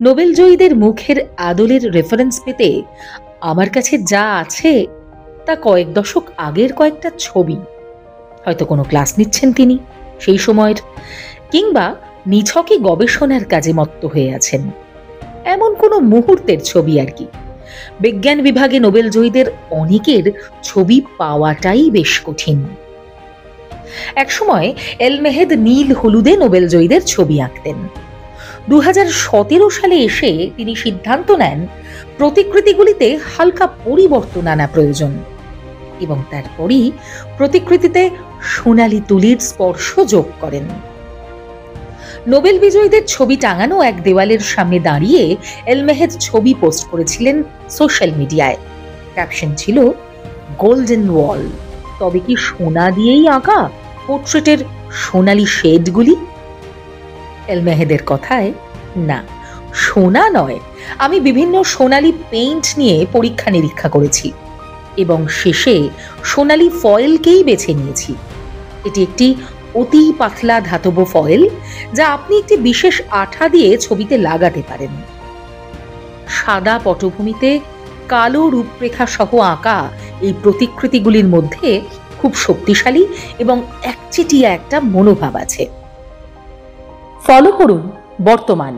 নোবেলজয়ীদের মুখের আদলের রেফারেন্স পেতে আমার কাছে যা আছে তা কয়েক দশক আগের কয়েকটা ছবি। হয়তো কোনো ক্লাস নিচ্ছেন তিনি সেই সময়ের, কিংবা নিছকে গবেষণার কাজে মত্ত হয়ে আছেন, এমন কোনো মুহূর্তের ছবি আর কি। বিজ্ঞান বিভাগে নোবেলজয়ীদের অনেকের ছবি পাওয়াটাই বেশ কঠিন। একসময় এলমেহেদ নীল হলুদে নোবেলজয়ীদের ছবি আঁকতেন। 2017 সালে এসে তিনি সিদ্ধান্ত নেন প্রতিকৃতিগুলিতে হালকা পরিবর্তন আনা প্রয়োজন, এবং তারপরই প্রতিকৃতিতে সোনালী তুলির স্পর্শ যোগ করেন। নোবেল বিজয়ীদের ছবি টাঙানো এক দেওয়ালের সামনে দাঁড়িয়ে এলমেহেদ ছবি পোস্ট করেছিলেন সোশ্যাল মিডিয়ায়। ক্যাপশন ছিল, গোল্ডেন ওয়াল, তবে কি সোনা দিয়েই আঁকা পোর্ট্রেটের সোনালী শেডগুলি? এলমেহেদের কথায়, না, সোনা নয়, আমি বিভিন্ন সোনালী পেইন্ট নিয়ে পরীক্ষা নিরীক্ষা করেছি এবং শেষে সোনালী ফয়েলকেই বেছে নিয়েছি। এটি একটি অতি পাতলা ধাতব ফয়েল, যা আপনি একটি বিশেষ আঠা দিয়ে ছবিতে লাগাতে পারেন। সাদা পটভূমিতে কালো রূপরেখা সহ আঁকা এই প্রতিকৃতিগুলির মধ্যে খুব শক্তিশালী এবং একচেটিয়া একটা মনোভাব আছে। ফলো করুন বর্তমান।